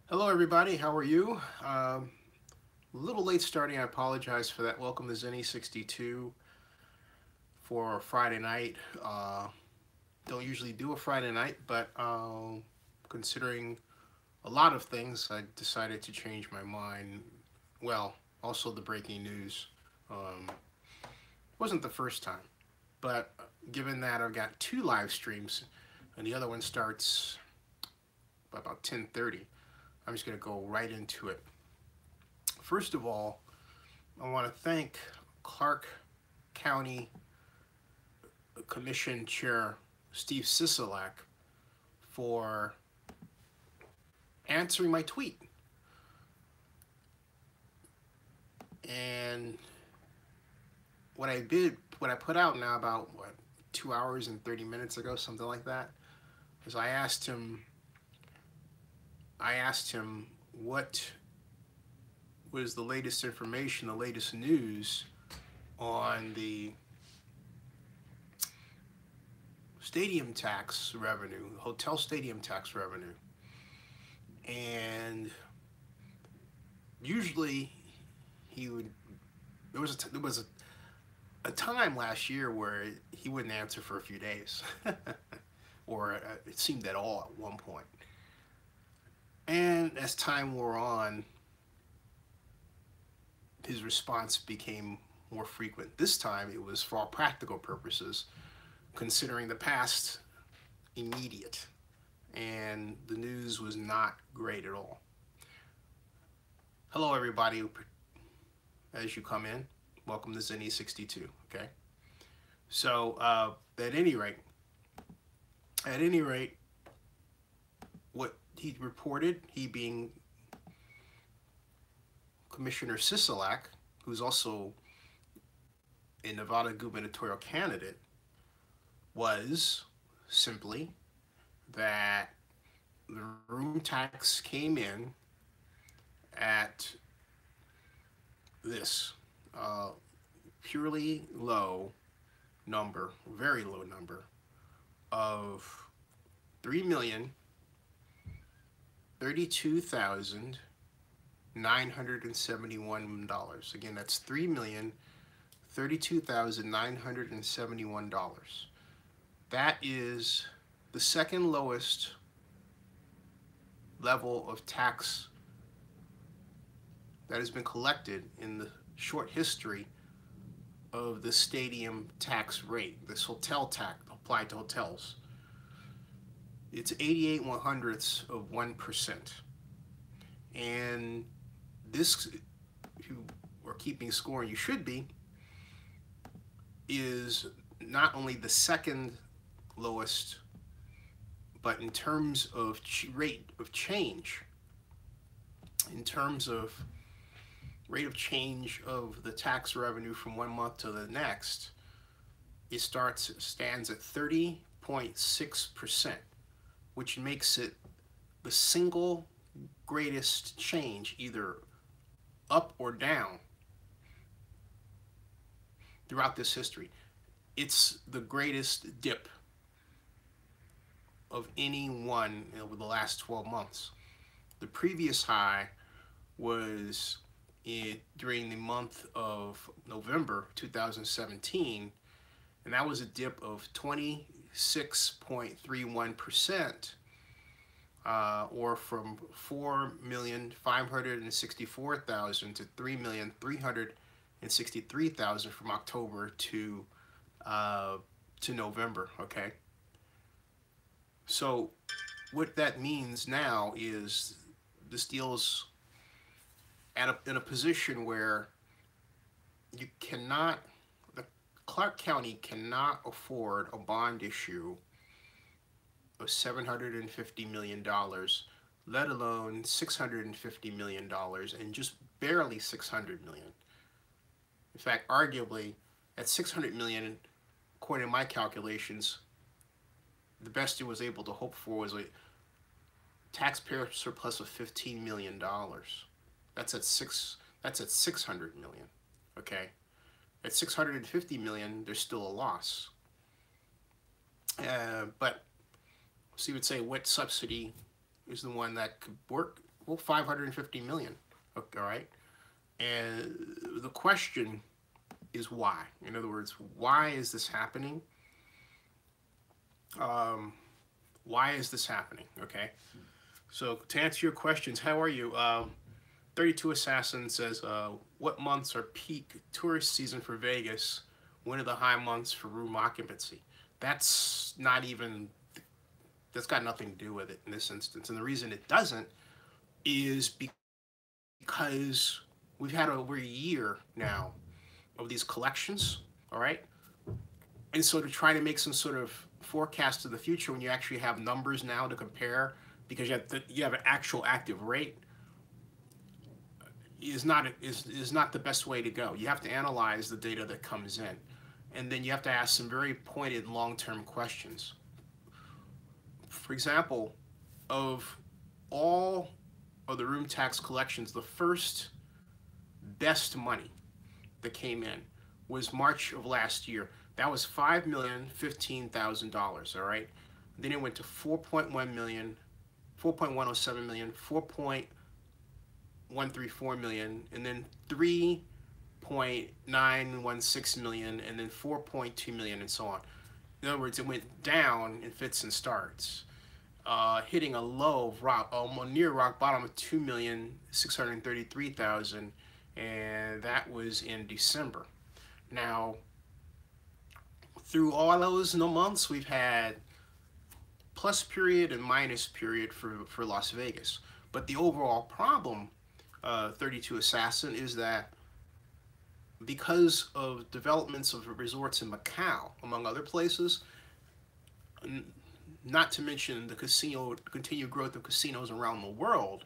Hello, everybody. How are you? A little late starting. I apologize for that. Welcome to Zenny 62 for Friday night. Don't usually do a Friday night, but considering a lot of things, I decided to change my mind. Well, also the breaking news. Um, wasn't the first time, but given that I've got two live streams, and the other one starts about 10:30, I'm just going to go right into it. First of all, I want to thank Clark County Commission Chair Steve Sisolak for answering my tweet. And what I put out now about 2 hours and 30 minutes ago, something like that, is I asked him what was the latest information, the latest news on the stadium tax revenue, hotel stadium tax revenue. And usually he would, there was a time last year where he wouldn't answer for a few days, or it seemed at all at one point. And as time wore on, his response became more frequent. This time it was for all practical purposes, considering the past immediate, and the news was not great at all. Hello, everybody. As you come in, welcome to Zenny 62. Okay, so at any rate, what he reported, he being Commissioner Sisolak, who's also a Nevada gubernatorial candidate, was simply that the room tax came in at this purely low number, very low number of $3,032,971. Again, that's $3,032,971. That is the second lowest level of tax that has been collected in the short history of the stadium tax rate, this hotel tax applied to hotels. It's 88/100ths of 1%. And this, if you are keeping score, and you should be, is not only the second lowest, but in terms of rate of change, in terms of rate of change of the tax revenue from one month to the next, it stands at 30.6%, which makes it the single greatest change, either up or down, throughout this history. It's the greatest dip of any one over the last 12 months. The previous high was during the month of November 2017, and that was a dip of 26.31%, or from 4,564,000 to 3,363,000 from October to November. Okay, so what that means now is this deal's in a position where you cannot, the Clark County cannot afford a bond issue of $750 million, let alone $650 million, and just barely $600 million. In fact, arguably, at $600 million, according to my calculations, the best it was able to hope for was a taxpayer surplus of $15 million. That's at 600 million. Okay, at 650 million, there's still a loss. But so you would say, what subsidy is the one that could work well, 550 million. Okay, all right. And the question is why. In other words, why is this happening? Why is this happening? Okay. So to answer your questions, how are you? 32 Assassin says, what months are peak tourist season for Vegas? When are the high months for room occupancy? That's not even, that's got nothing to do with it in this instance. And the reason it doesn't is because we've had over a year now of these collections, all right? And so to try to make some sort of forecast of the future when you actually have numbers now to compare, because you have an actual active rate, is not the best way to go. You have to analyze the data that comes in, and then you have to ask some very pointed long-term questions. For example, of all of the room tax collections, the first best money that came in was March of last year. That was $5,015,000. All right. Then it went to 4.1 million, 4.107 million, 4.134 million, and then 3.916 million, and then 4.2 million, and so on. In other words, it went down in fits and starts, hitting a low of near rock bottom of 2,633,000, and that was in December. Now, through all those months, we've had plus period and minus period for Las Vegas. But the overall problem, 32 Assassin, is that because of developments of resorts in Macau, among other places, not to mention the continued growth of casinos around the world,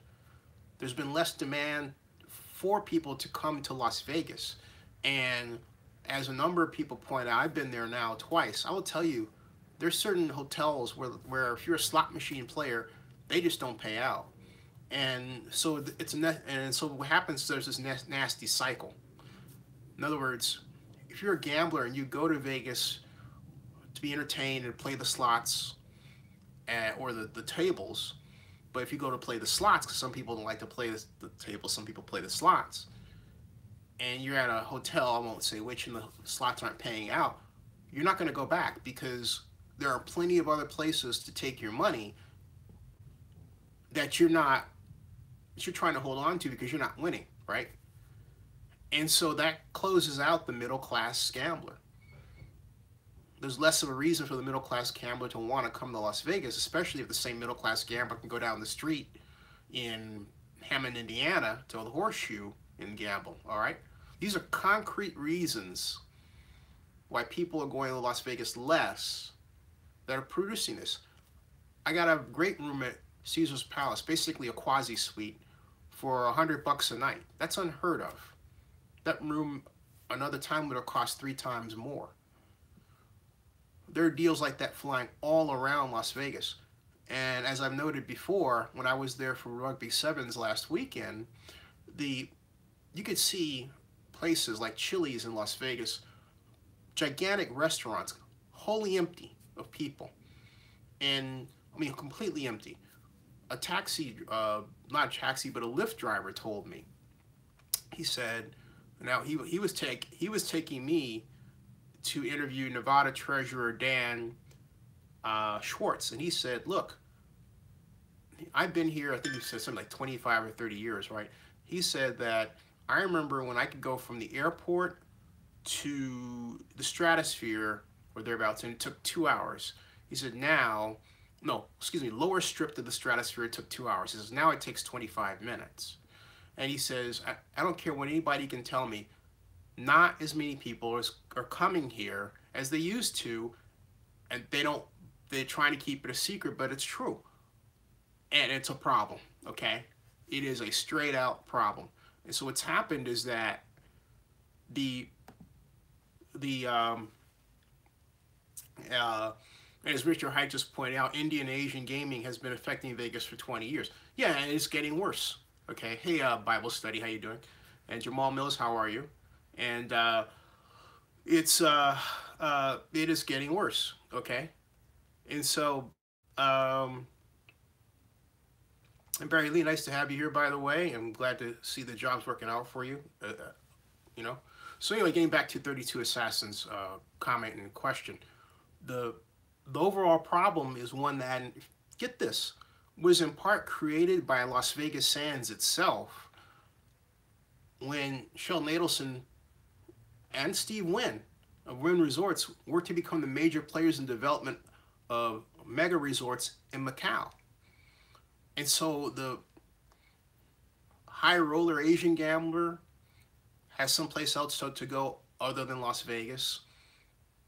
there's been less demand for people to come to Las Vegas. And as a number of people point out, I've been there now twice, I will tell you, there's certain hotels where if you're a slot machine player, they just don't pay out. And so so what happens, there's this nasty cycle. In other words, if you're a gambler and you go to Vegas to be entertained and play the slots or the tables, but if you go to play the slots, because some people don't like to play the tables, some people play the slots, and you're at a hotel, I won't say which, and the slots aren't paying out, you're not going to go back because there are plenty of other places to take your money that you're trying to hold on to because you're not winning, right? And so that closes out the middle class gambler. There's less of a reason for the middle class gambler to want to come to Las Vegas, especially if the same middle class gambler can go down the street in Hammond, Indiana to the Horseshoe and gamble, all right? These are concrete reasons why people are going to Las Vegas less that are producing this. I got a great room at Caesar's Palace, basically a quasi-suite, for $100 a night. That's unheard of. That room another time would have cost 3 times more. There are deals like that flying all around Las Vegas. And as I've noted before, when I was there for Rugby Sevens last weekend, you could see places like Chili's in Las Vegas, gigantic restaurants, wholly empty of people. And, I mean, completely empty. A taxi, not a taxi, but a Lyft driver told me. He said, now he was taking me to interview Nevada Treasurer Dan Schwartz, and he said, look, I've been here, I think he said something like 25 or 30 years, right? He said that I remember when I could go from the airport to the Stratosphere or thereabouts, and it took 2 hours. He said lower strip to the Stratosphere, it took 2 hours. He says now it takes 25 minutes. And he says, I don't care what anybody can tell me, not as many people are coming here as they used to, and they're trying to keep it a secret, but it's true. And it's a problem, okay? It is a straight out problem. And so what's happened is that as Richard Height just pointed out, Indian Asian gaming has been affecting Vegas for 20 years. Yeah, and it's getting worse. Okay, hey, Bible study, how you doing? And Jamal Mills, how are you? And it is getting worse. Okay, and so And Barry Lee, nice to have you here, by the way. I'm glad to see the job's working out for you. You know. So anyway, getting back to 32 Assassins comment and question, the overall problem is one that, get this, was in part created by Las Vegas Sands itself when Sheldon Adelson and Steve Wynn of Wynn Resorts were to become the major players in development of mega resorts in Macau. And so the high roller Asian gambler has someplace else to go other than Las Vegas,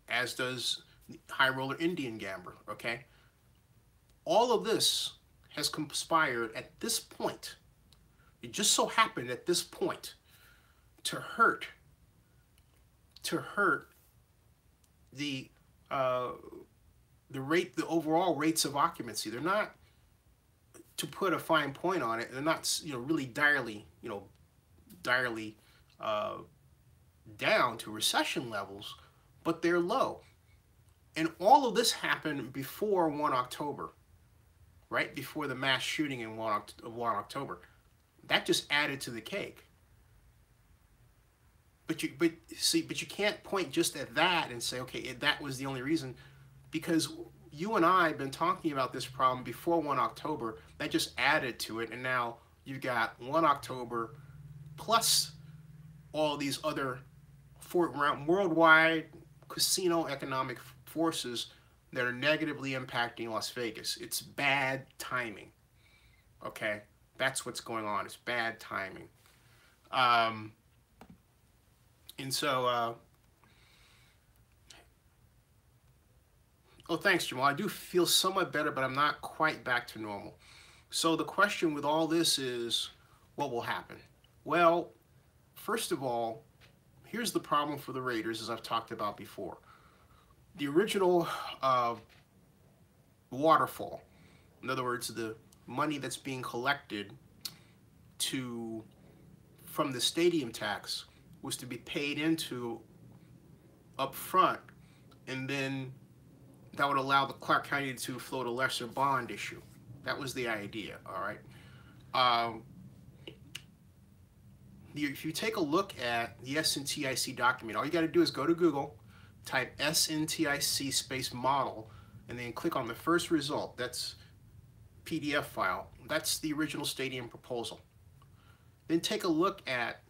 as does the high roller Indian gambler, okay? All of this has conspired at this point. It just so happened at this point to hurt the overall rates of occupancy. They're not, to put a fine point on it, they're not, really direly down to recession levels, but they're low. And all of this happened before 1 October, right before the mass shooting in 1 October. That just added to the cake. But you can't point just at that and say, okay, that was the only reason, because you and I have been talking about this problem before 1 October. That just added to it, and now you've got 1 October plus all these other worldwide casino economic forces that are negatively impacting Las Vegas. It's bad timing. Okay, that's what's going on. It's bad timing. And so, oh, thanks, Jamal. I do feel somewhat better, but I'm not quite back to normal. So the question with all this is, what will happen? Well, first of all, here's the problem for the Raiders, as I've talked about before. The original waterfall, in other words, the money that's being collected from the stadium tax, was to be paid into up front, and then that would allow the Clark County to float a lesser bond issue. That was the idea, all right? If you take a look at the SNTIC document, all you got to do is go to Google, type SNTIC space model, and then click on the first result. That's PDF file. That's the original stadium proposal. Then take a look at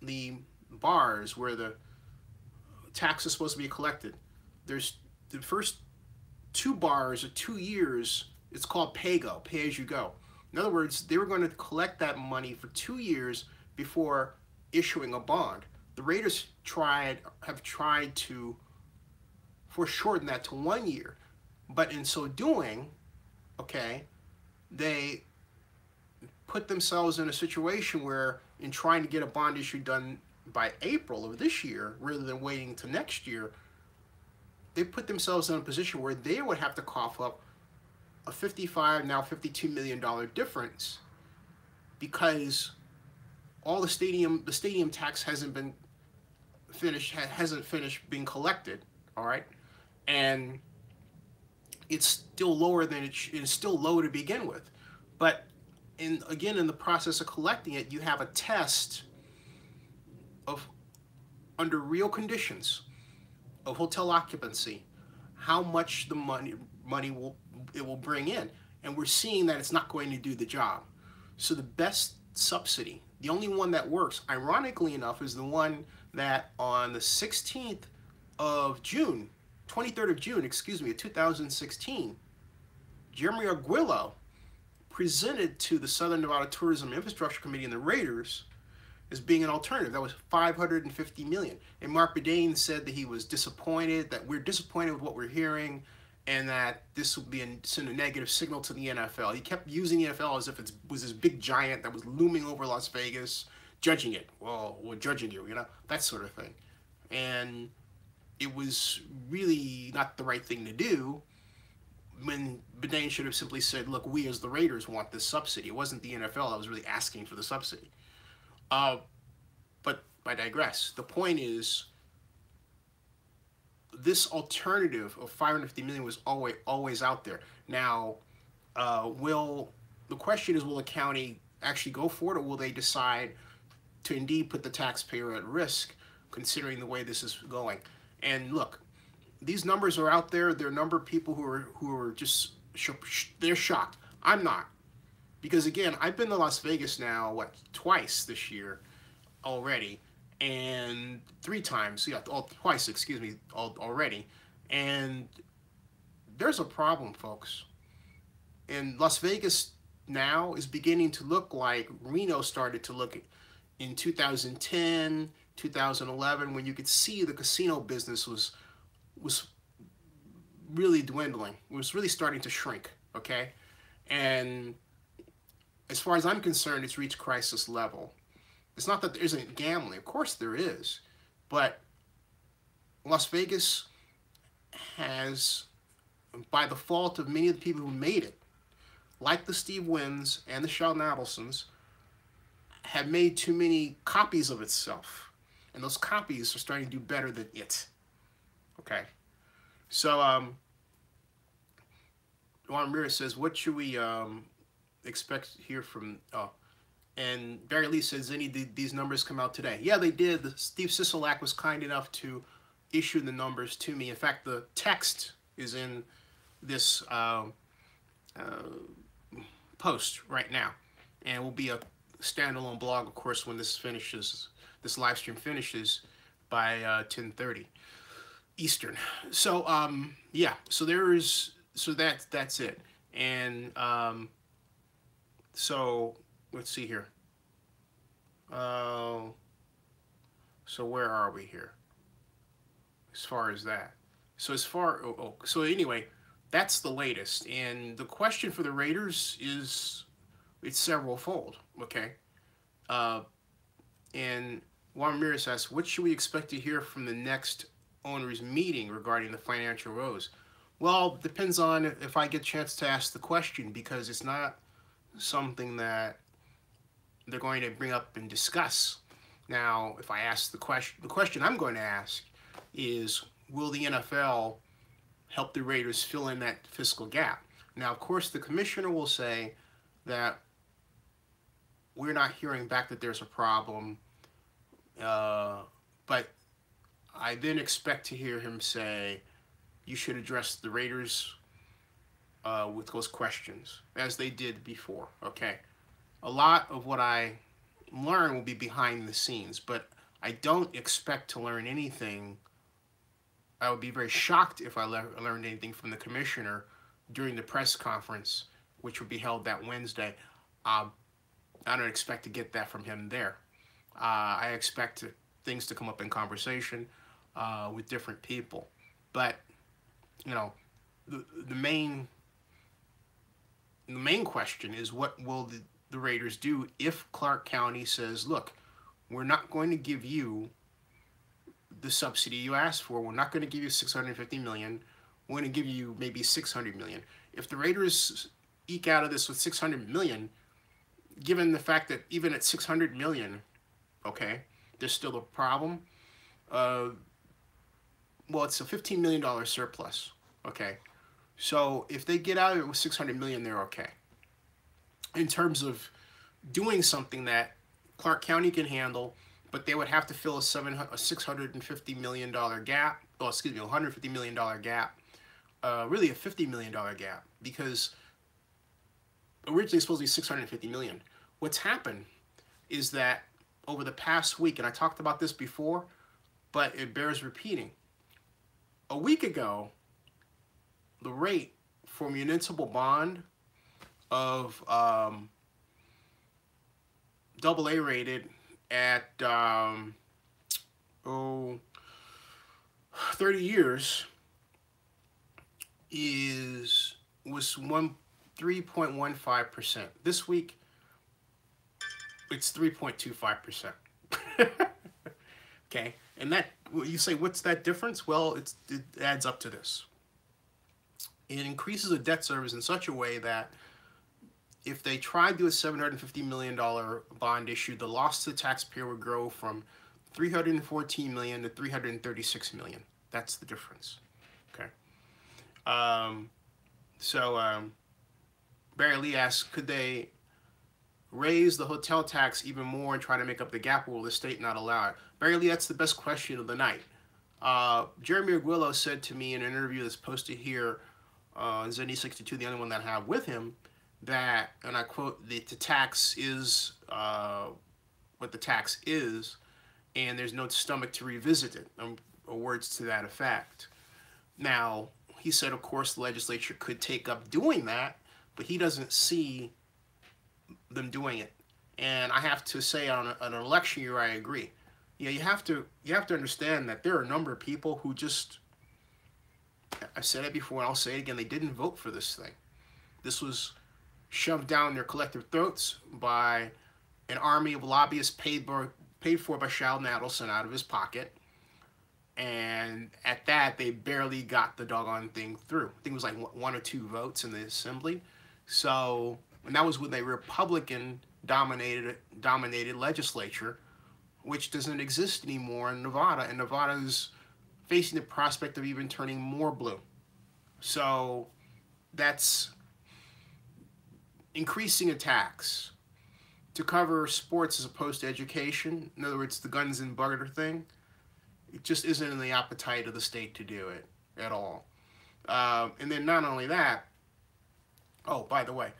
the bars where the tax is supposed to be collected. There's the first 2 bars or 2 years. It's called pay-go, pay as you go. In other words, they were going to collect that money for 2 years before issuing a bond. The Raiders have tried to foreshorten that to 1 year, but in so doing, okay, they put themselves in a situation where, in trying to get a bond issue done by April of this year, rather than waiting to next year, they put themselves in a position where they would have to cough up a $55, now $52 million difference, because all the stadium tax hasn't finished being collected, all right, and it's still lower than it's still low to begin with, but again, in the process of collecting it, you have a test of, under real conditions of hotel occupancy, how much the money will bring in, and we're seeing that it's not going to do the job. So the best subsidy, the only one that works, ironically enough, is the one that on the 16th of June, 23rd of June, excuse me, of 2016, Jeremy Arguello presented to the Southern Nevada Tourism Infrastructure Committee and the Raiders as being an alternative. That was $550 million. And Mark Bedane said that he was disappointed, that we're disappointed with what we're hearing, and that this would send a negative signal to the NFL. He kept using the NFL as if it was this big giant that was looming over Las Vegas, judging it. Well, we're judging you, that sort of thing. And it was really not the right thing to do, when Bedane should have simply said, look, we as the Raiders want this subsidy. It wasn't the NFL that was really asking for the subsidy. But I digress. The point is, this alternative of $550 million was always out there. Now, will the question is, will the county actually go for it, or will they decide to indeed put the taxpayer at risk, considering the way this is going? And look, these numbers are out there. There are a number of people who are just they're shocked. I'm not, because again, I've been to Las Vegas now twice this year already, and three times, yeah, twice, excuse me, already, and there's a problem, folks. And Las Vegas now is beginning to look like Reno started to look in 2010, 2011, when you could see the casino business was really dwindling. It was really starting to shrink, okay? And as far as I'm concerned, it's reached crisis level. It's not that there isn't gambling. Of course there is. But Las Vegas has, by the fault of many of the people who made it, like the Steve Wynns and the Sheldon Adelsons, have made too many copies of itself. And those copies are starting to do better than it. Okay? So, Juan Ramirez says, what should we expect here from... And Barry Lee says, these numbers come out today? Yeah, they did. Steve Sisolak was kind enough to issue the numbers to me. In fact, the text is in this post right now, and will be a standalone blog, of course, when this live stream finishes by 10:30 Eastern. So yeah, so that's it. And so let's see here. So where are we here as far as that? So so anyway, that's the latest. And the question for the Raiders is, it's several-fold, okay? And Juan Ramirez asks, what should we expect to hear from the next owners meeting regarding the financial woes? Well, depends on if I get a chance to ask the question, because it's not something that they're going to bring up and discuss. Now, if I ask the question I'm going to ask is, will the NFL help the Raiders fill in that fiscal gap? Now, of course, the commissioner will say that we're not hearing back that there's a problem, but I then expect to hear him say, you should address the Raiders with those questions, as they did before, okay? A lot of what I learn will be behind the scenes, but I don't expect to learn anything. I would be very shocked if I learned anything from the commissioner during the press conference, which would be held that Wednesday. I don't expect to get that from him there. I expect things to come up in conversation with different people. But, you know, the main question is, what will the Raiders do if Clark County says, look, we're not going to give you the subsidy you asked for. We're not going to give you $650 million. We're going to give you maybe $600 million. If the Raiders eke out of this with $600 million, given the fact that even at $600 million, okay, there's still a problem. Well, it's a $15 million surplus, okay? So if they get out of it with $600 million, they're okay. In terms of doing something that Clark County can handle, but they would have to fill a $650 million gap, oh, excuse me, $150 million gap, really a $50 million gap, because originally supposed to be $650 million. What's happened is that over the past week, and I talked about this before, but it bears repeating. A week ago, the rate for municipal bond of AA rated at 30 years was 3.15%. This week, it's 3.25%. Okay, and that, you say, what's that difference? Well, it adds up to this. It increases the debt service in such a way that if they try to do a $750 million bond issue, the loss to the taxpayer would grow from $314 million to $336 million. That's the difference. Okay. Barry Lee asks, could they raise the hotel tax even more and try to make up the gap, or will the state not allow it? Barry Lee, that's the best question of the night. Jeremy Aguilo said to me in an interview that's posted here on Zenny62, the only one that I have with him, that, and I quote, the tax is what the tax is, and there's no stomach to revisit it, or words to that effect. Now, he said, of course, the legislature could take up doing that, but he doesn't see them doing it. And I have to say, on an election year, I agree. Yeah, you have to understand that there are a number of people who just, I've said it before and I'll say it again, they didn't vote for this thing. This was shoved down their collective throats by an army of lobbyists paid for by Sheldon Adelson out of his pocket. And at that, they barely got the doggone thing through. I think it was like 1 or 2 votes in the assembly. So, and that was with a Republican-dominated legislature, which doesn't exist anymore in Nevada. And Nevada is facing the prospect of even turning more blue. So, that's increasing a tax to cover sports as opposed to education. In other words, the guns and butter thing. It just isn't in the appetite of the state to do it at all. And then not only that, oh, by the way,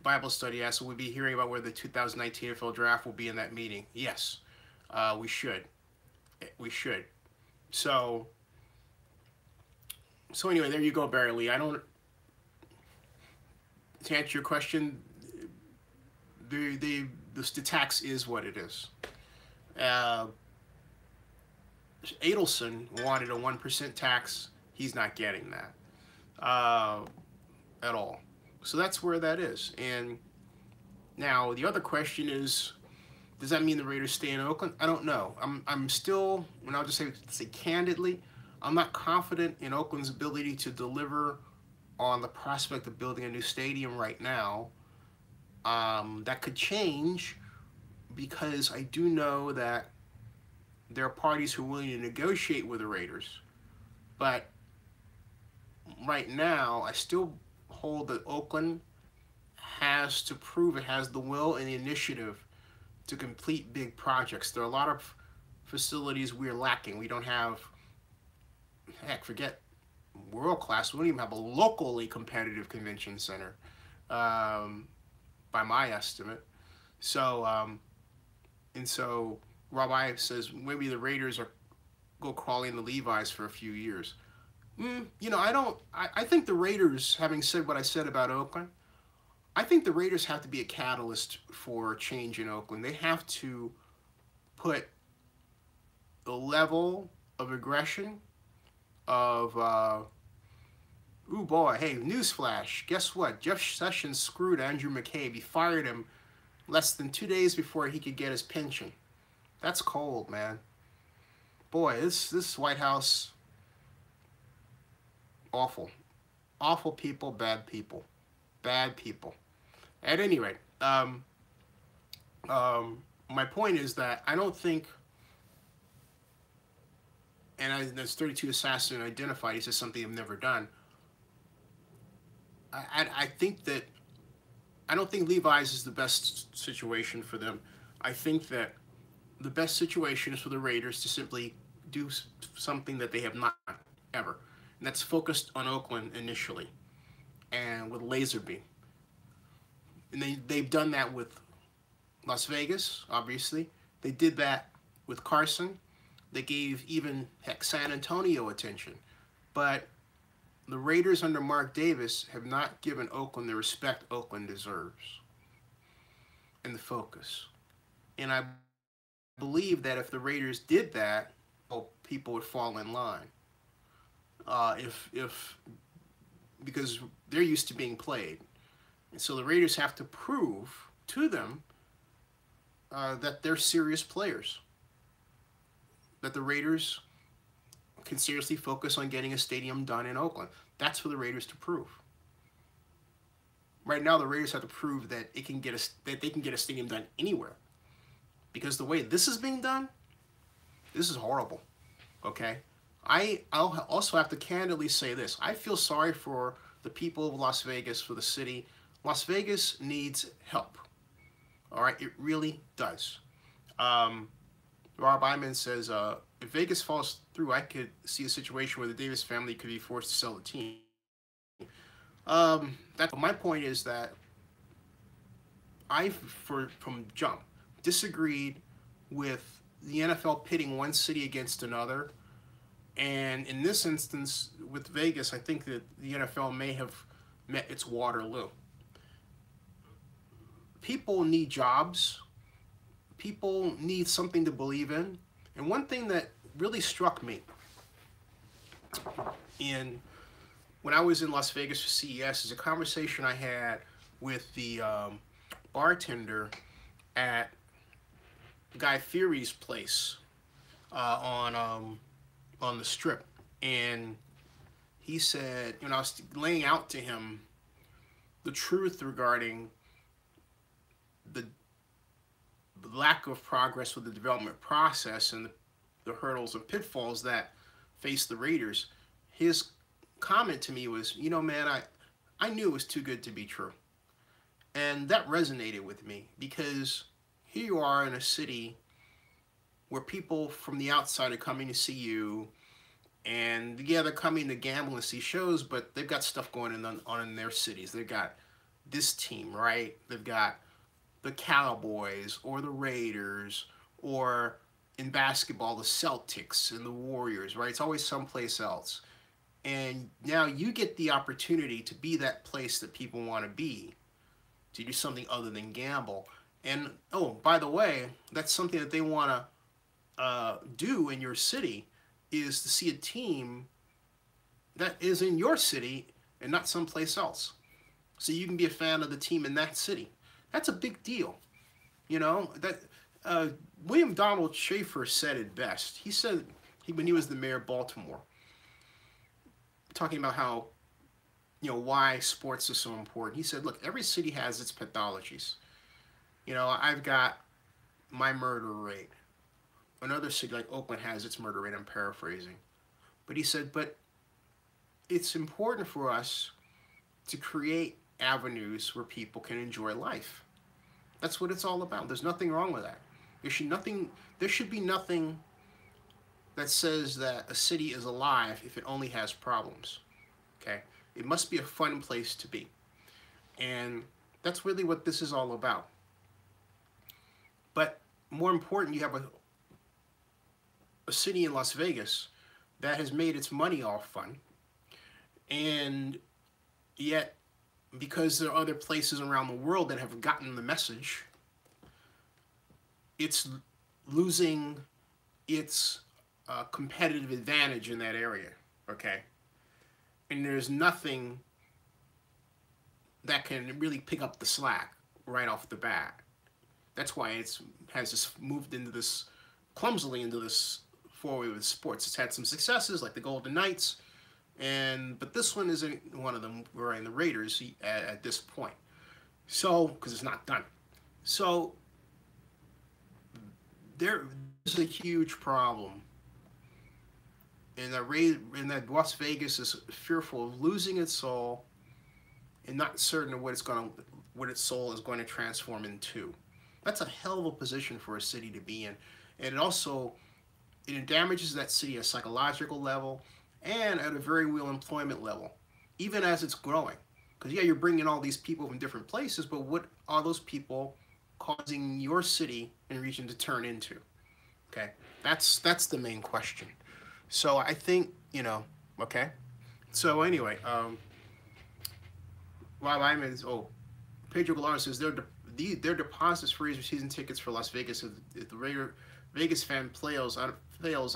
Bible study asked, will we be hearing about where the 2019 NFL draft will be in that meeting? Yes, we should. We should. So anyway, there you go, Barry Lee. To answer your question, the tax is what it is. Adelson wanted a 1% tax. He's not getting that at all. So that's where that is. And now the other question is, does that mean the Raiders stay in Oakland? I don't know. I'm still, and I'll just say candidly, I'm not confident in Oakland's ability to deliver on the prospect of building a new stadium right now. That could change, because I do know that there are parties who are willing to negotiate with the Raiders. But right now, I still hold that Oakland has to prove it has the will and the initiative to complete big projects. There are a lot of facilities we're lacking. We don't have, heck, forget world class. We don't even have a locally competitive convention center, by my estimate. So, and so Rabbi says maybe the Raiders go crawling the Levi's for a few years. You know, I think the Raiders, having said what I said about Oakland, I think the Raiders have to be a catalyst for change in Oakland. They have to put the level of aggression of, ooh boy, hey, newsflash, guess what? Jeff Sessions screwed Andrew McCabe. He fired him less than 2 days before he could get his pension. That's cold, man. Boy, this White House, awful. Awful people, bad people. Bad people. At any rate, my point is that I don't think, and that's 32 Assassin identified, he says something I've never done. I think that, I don't think Levi's is the best situation for them. I think that the best situation is for the Raiders to simply do something that they have not ever. And that's focused on Oakland initially, and with laser beam. And they've done that with Las Vegas, obviously. They did that with Carson. They gave even, heck, San Antonio attention. But the Raiders under Mark Davis have not given Oakland the respect Oakland deserves and the focus. And I believe that if the Raiders did that, people would fall in line. Because they're used to being played. And so the Raiders have to prove to them that they're serious players. That the Raiders can seriously focus on getting a stadium done in Oakland. That's for the Raiders to prove. Right now, the Raiders have to prove that they can get a stadium done anywhere. Because the way this is being done, this is horrible. Okay? I'll also have to candidly say this. I feel sorry for the people of Las Vegas, for the city. Las Vegas needs help. All right, it really does. Um, Rob Iman says, if Vegas falls through, I could see a situation where the Davis family could be forced to sell the team. That's my point is that from jump disagreed with the NFL pitting one city against another, and in this instance with Vegas, I think that the NFL may have met its Waterloo. People need jobs. People need something to believe in. And one thing that really struck me in when I was in Las Vegas for CES is a conversation I had with the bartender at Guy Fieri's place on the Strip, and he said, I was laying out to him the truth regarding the lack of progress with the development process and the hurdles and pitfalls that face the Raiders. His comment to me was, man, I knew it was too good to be true. And that resonated with me because here you are in a city where people from the outside are coming to see you, and yeah, they're coming to gamble and see shows, but they've got stuff going on in their cities. They've got this team, right? They've got the Cowboys or the Raiders, or in basketball, the Celtics and the Warriors, right? It's always someplace else. And now you get the opportunity to be that place that people want to be, to do something other than gamble. And, oh, by the way, that's something that they want to do in your city, is to see a team that is in your city and not someplace else. So you can be a fan of the team in that city. That's a big deal. That William Donald Schaefer said it best. He said, when he was the mayor of Baltimore, talking about how, why sports is so important. He said, look, every city has its pathologies. I've got my murder rate. Another city like Oakland has its murder rate. I'm paraphrasing. But he said, but it's important for us to create avenues where people can enjoy life. That's what it's all about. There's nothing wrong with that. There should be nothing that says that a city is alive if it only has problems. Okay? It must be a fun place to be. And that's really what this is all about. But more important, you have a city in Las Vegas that has made its money off fun. And yet, because there are other places around the world that have gotten the message, it's losing its competitive advantage in that area, okay? And there's nothing that can really pick up the slack right off the bat. That's why it has just moved into this, clumsily into this foray with sports. It's had some successes like the Golden Knights, but this one isn't one of them. We're in the Raiders at this point. So, because it's not done. So, there's a huge problem. And that Las Vegas is fearful of losing its soul and not certain of what its soul is going to transform into. That's a hell of a position for a city to be in. And it damages that city at a psychological level and at a very real employment level, even as it's growing. Because, yeah, you're bringing all these people from different places, but what are those people causing your city and region to turn into? Okay, that's the main question. So I think, okay. So anyway, Pedro Flores says their deposits for season tickets for Las Vegas. If the Vegas fan fails, I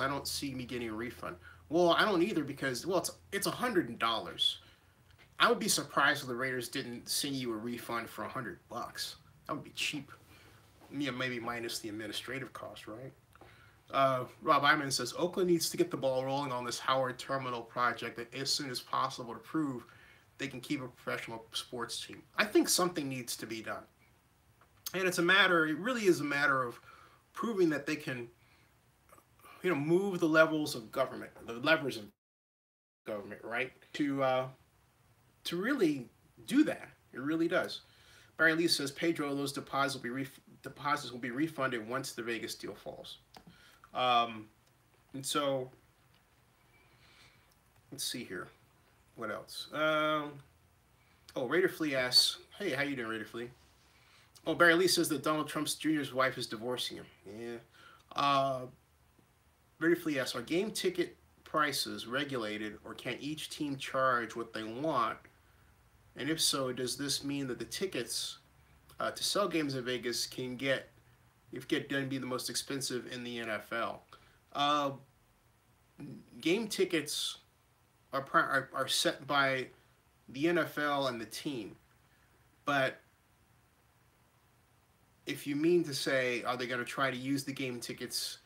don't see me getting a refund. Well, I don't either because, well, it's $100. I would be surprised if the Raiders didn't send you a refund for $100. That would be cheap. Yeah, maybe minus the administrative cost, right? Rob Iman says Oakland needs to get the ball rolling on this Howard Terminal project as soon as possible to prove they can keep a professional sports team. I think something needs to be done. And it really is a matter of proving that they can, move the levers of government, right? To to really do that. It really does. Barry Lee says, Pedro, those deposits will be refunded once the Vegas deal falls. And so, let's see here. What else? Oh, Raider Flea asks, hey, how you doing, Raider Flea? Oh, Barry Lee says that Donald Trump's Jr.'s wife is divorcing him. Yeah. Raider Flea asks, are game ticket prices regulated, or can each team charge what they want? And if so, does this mean that the tickets to sell games in Vegas can get done to be the most expensive in the NFL? Game tickets are set by the NFL and the team, but if you mean to say, are they going to try to use the game tickets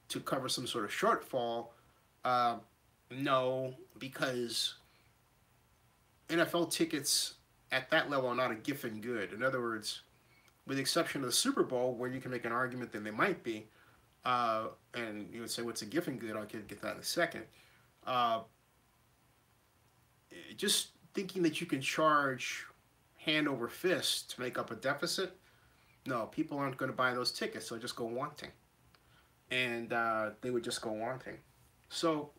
to cover some sort of shortfall? No, because NFL tickets at that level are not a giffen good. In other words, with the exception of the Super Bowl, where you can make an argument that they might be, and you would say, what's a giffen good? I'll get that in a second. Just thinking that you can charge hand over fist to make up a deficit, no, people aren't going to buy those tickets. They'll just go wanting. And they would just go wanting. So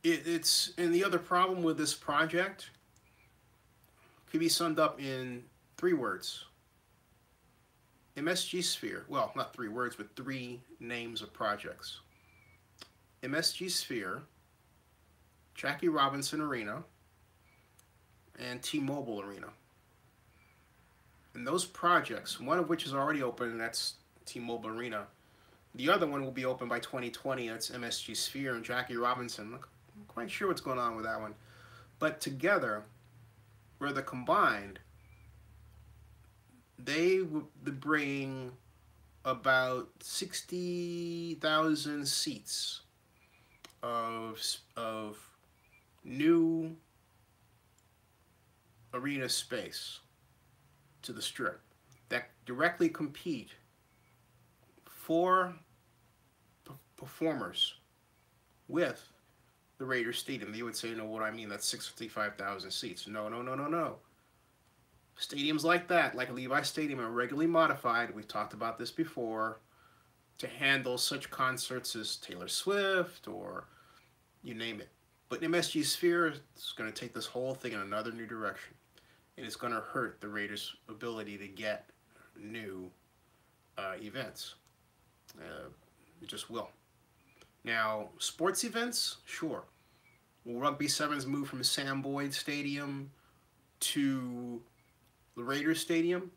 it's, and the other problem with this project could be summed up in 3 words. MSG Sphere, well, not 3 words, but 3 names of projects. MSG Sphere, Jackie Robinson Arena, and T-Mobile Arena. And those projects, one of which is already open, and that's T-Mobile Arena. The other one will be open by 2020, that's MSG Sphere and Jackie Robinson. I'm not quite sure what's going on with that one. But together, where they're combined, they would bring about 60,000 seats of new arena space to the Strip that directly compete for performers with the Raiders Stadium. You would say, no, what I mean, that's 65,000 seats. No. Stadiums like that, like Levi Stadium, are regularly modified, we've talked about this before, to handle such concerts as Taylor Swift or you name it. But MSG Sphere is going to take this whole thing in another new direction. And it's going to hurt the Raiders' ability to get new events. It just will. Now, sports events, sure. Will Rugby Sevens move from Sam Boyd Stadium to the Raiders Stadium?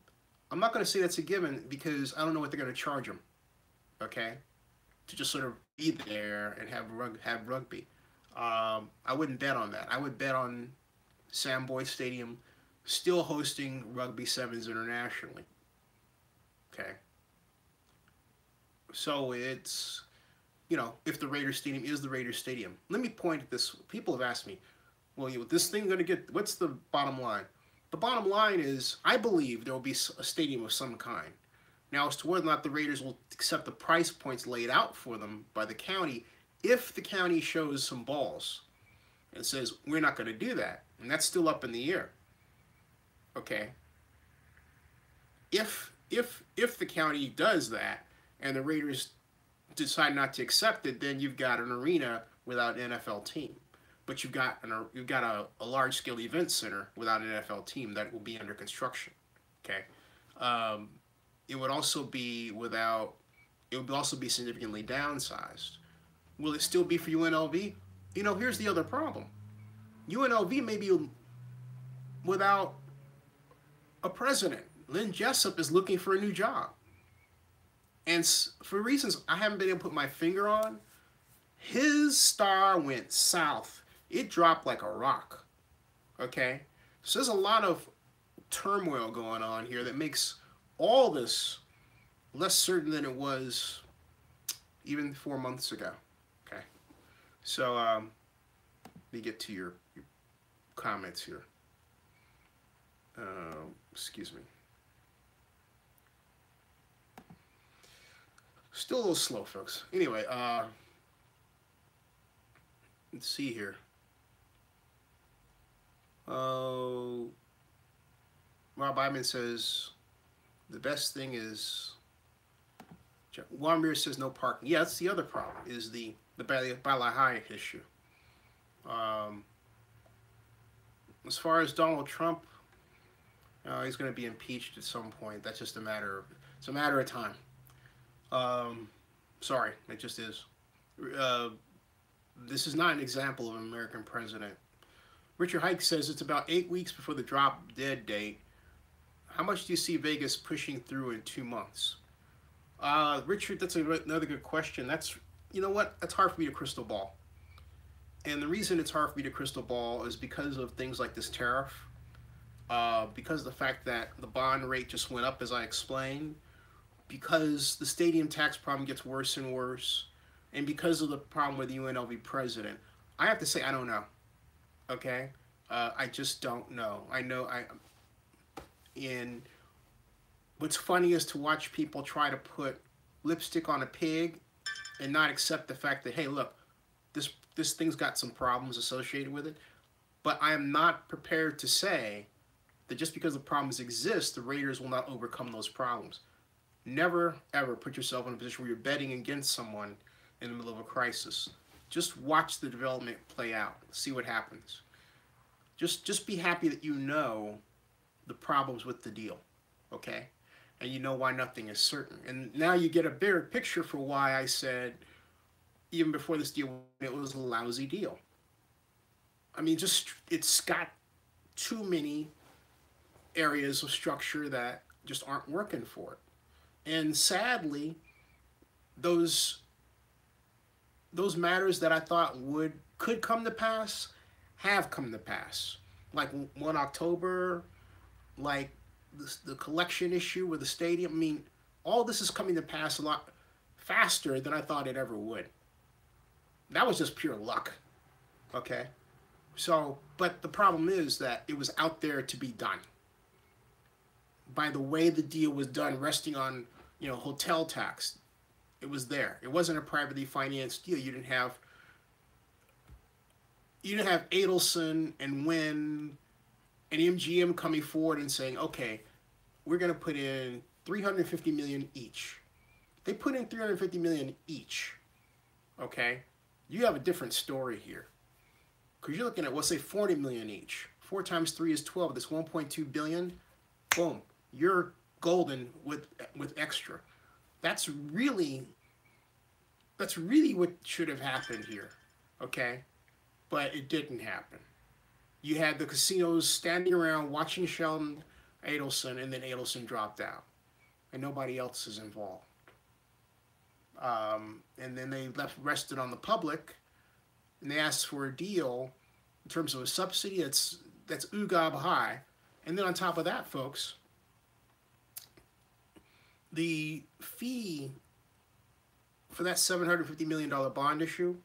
I'm not going to say that's a given because I don't know what they're going to charge them. Okay, to just sort of be there and have rugby. I wouldn't bet on that. I would bet on Sam Boyd Stadium still hosting Rugby Sevens internationally. Okay. So it's, you know, if the Raiders Stadium is the Raiders Stadium. Let me point at this. People have asked me, well, this thing going to get, what's the bottom line? The bottom line is, I believe there will be a stadium of some kind. Now, as to whether or not the Raiders will accept the price points laid out for them by the county, if the county shows some balls and says, we're not going to do that, and that's still up in the air, okay? If the county does that and the Raiders decide not to accept it, then you've got an arena without an NFL team. But you've got a large-scale event center without an NFL team that will be under construction, okay? It would also be significantly downsized. Will it still be for UNLV? You know, here's the other problem. UNLV may be without a president. Lynn Jessup is looking for a new job. And for reasons I haven't been able to put my finger on, his star went south. It dropped like a rock. Okay? So there's a lot of turmoil going on here that makes all this less certain than it was even 4 months ago. Okay, so let me get to your comments here. Excuse me. Still a little slow, folks. Anyway, Let's see here. Oh, Rob Iman says the best thing is. Warmir says no parking. Yeah, that's the other problem, is the Balahai issue. Um, as far as Donald Trump, he's going to be impeached at some point. That's just it's a matter of time. Sorry, it just is. Uh, this is not an example of an American president. Richard Hike says it's about 8 weeks before the drop dead date. How much do you see Vegas pushing through in 2 months? Richard, that's another good question. You know what? That's hard for me to crystal ball. And the reason it's hard for me to crystal ball is because of things like this tariff, because of the fact that the bond rate just went up, as I explained, because the stadium tax problem gets worse and worse, and because of the problem with the UNLV president. I have to say, I don't know. Okay? I just don't know. And what's funny is to watch people try to put lipstick on a pig and not accept the fact that, hey, look, this thing's got some problems associated with it. But I am not prepared to say that just because the problems exist, the Raiders will not overcome those problems. Never, ever put yourself in a position where you're betting against someone in the middle of a crisis. Just watch the development play out. See what happens. Just be happy that you know the problems with the deal, okay? And you know why nothing is certain. And now you get a bigger picture for why I said, even before this deal, it was a lousy deal. I mean, it's got too many areas of structure that just aren't working for it. And sadly, those matters that I thought could come to pass have come to pass. Like 1 October, like the collection issue with the stadium. I mean, all this is coming to pass a lot faster than I thought it ever would. That was just pure luck, okay? So, but the problem is that it was out there to be done. By the way the deal was done, resting on, hotel tax, it was there. It wasn't a privately financed deal. You didn't have Adelson and Wynn and MGM coming forward and saying, okay, we're going to put in $350 million each. They put in $350 million each, okay? You have a different story here. Because you're looking at, let's say, $40 million each. 4 times 3 is 12. That's $1.2 billion. Boom. You're golden with extra. That's really what should have happened here, okay? But it didn't happen. You had the casinos standing around watching Sheldon Adelson, and then Adelson dropped out. And nobody else is involved. And then they rested on the public, and they asked for a deal in terms of a subsidy that's UGOB high. And then on top of that, folks, the fee for that $750 million bond issue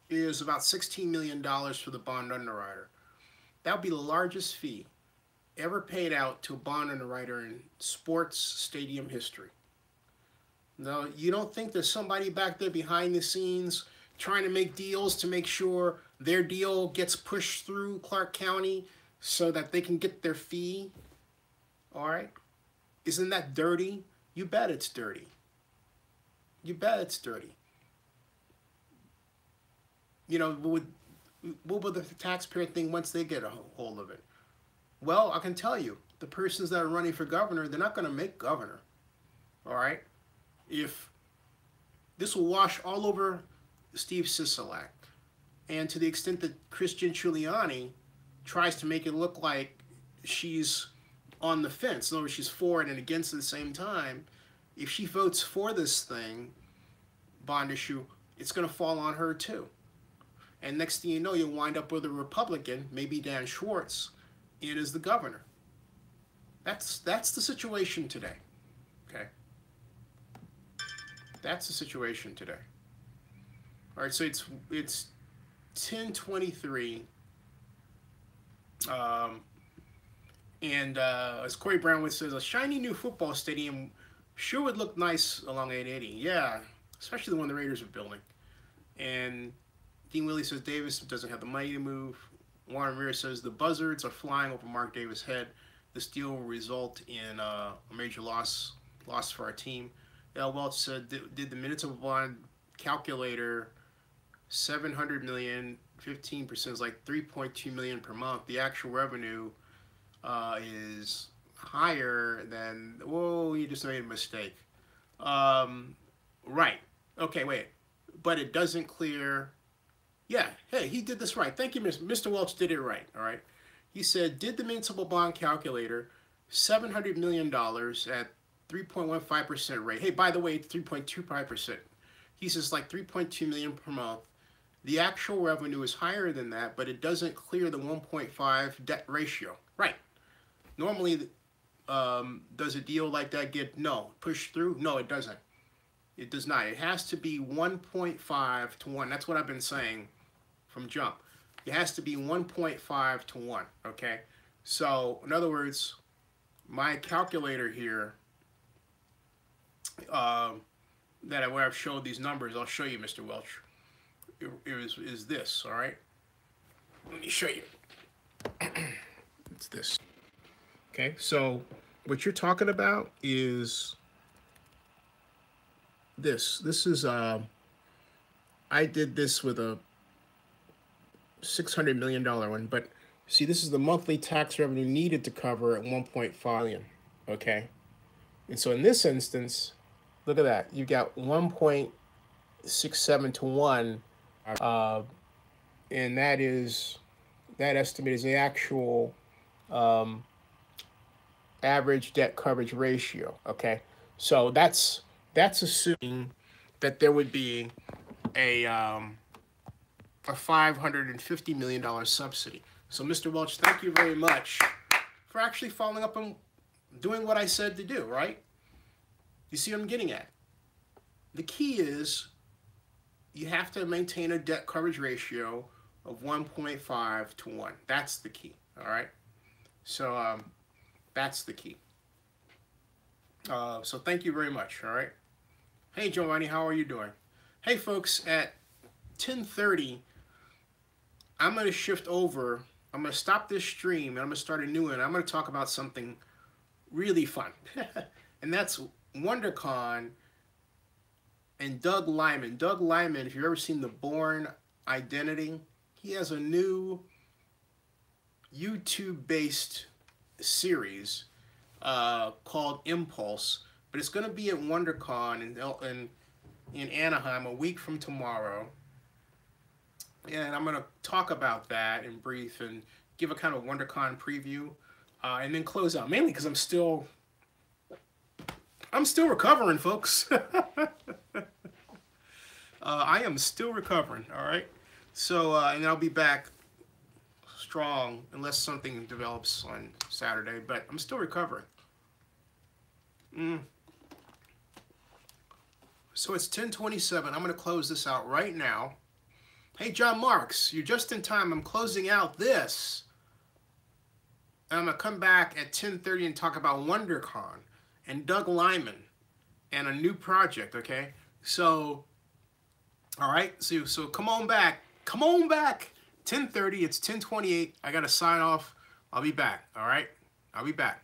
is about $16 million for the bond underwriter. That would be the largest fee ever paid out to a bond underwriter in sports stadium history. Now, you don't think there's somebody back there behind the scenes trying to make deals to make sure their deal gets pushed through Clark County so that they can get their fee? All right? Isn't that dirty? You bet it's dirty. You bet it's dirty. What will the taxpayer think once they get a hold of it? Well, I can tell you, the persons that are running for governor, they're not going to make governor. All right? If this will wash all over Steve Sisolak, and to the extent that Christian Giuliani tries to make it look like she's on the fence, in other words, she's for it and against at the same time, if she votes for this bond issue, it's going to fall on her too. And next thing you know, you'll wind up with a Republican, maybe Dan Schwartz, in as the governor. That's the situation today. Okay? That's the situation today. All right, so it's 10:23. And as Corey Brownwood says, a shiny new football stadium sure would look nice along 880. Yeah, especially the one the Raiders are building. And Dean Willie says Davis doesn't have the money to move. Warren Ramirez says the buzzards are flying over Mark Davis' head. This deal will result in a major loss for our team. L. Welch said, did the minutes of a bond calculator 700 million, 15% is like 3.2 million per month. The actual revenue is higher than, whoa, you just made a mistake. Right. Okay, wait. But it doesn't clear. Yeah, hey, he did this right. Thank you, Mr. Welch did it right, all right? He said, did the municipal bond calculator $700 million at 3.15% rate. Hey, by the way, 3.25%. He says like 3.2 million per month. The actual revenue is higher than that, but it doesn't clear the 1.5 debt ratio. Right. Normally, does a deal like that get, pushed through? No, it doesn't. It does not. It has to be 1.5 to 1. That's what I've been saying from jump. It has to be 1.5 to 1, okay? So, in other words, my calculator here, where I've showed these numbers, I'll show you, Mr. Welch, is this, all right? Let me show you. It's this. Okay, so what you're talking about is this. This is, I did this with a $600 million one, but see, this is the monthly tax revenue needed to cover at 1.5 million, okay? And so in this instance, look at that. You got 1.67 to 1, and that estimate is the actual average debt coverage ratio, okay? So that's assuming that there would be a $550 million subsidy. So, Mr. Welch, thank you very much for actually following up on doing what I said to do, right? You see what I'm getting at? The key is you have to maintain a debt coverage ratio of 1.5 to 1. That's the key, all right? So, that's the key. So thank you very much, all right? Hey, Giovanni, how are you doing? Hey, folks, at 10:30, I'm going to shift over. I'm going to stop this stream, and I'm going to start a new one. I'm going to talk about something really fun, and that's WonderCon and Doug Lyman. Doug Lyman, if you've ever seen The Bourne Identity, he has a new YouTube-based series called Impulse, but it's going to be at WonderCon in Anaheim a week from tomorrow. And I'm going to talk about that in brief and give a kind of WonderCon preview, and then close out, mainly because I'm still recovering, folks. I am still recovering, all right? So, and I'll be back strong unless something develops on Saturday, but I'm still recovering. So it's 10:27. I'm going to close this out right now. Hey, John Marks, you're just in time. I'm closing out this. And I'm going to come back at 10:30 and talk about WonderCon and Doug Lyman and a new project, okay? So, all right, so come on back. Come on back. 10:30, it's 10:28. I got to sign off. I'll be back, all right? I'll be back.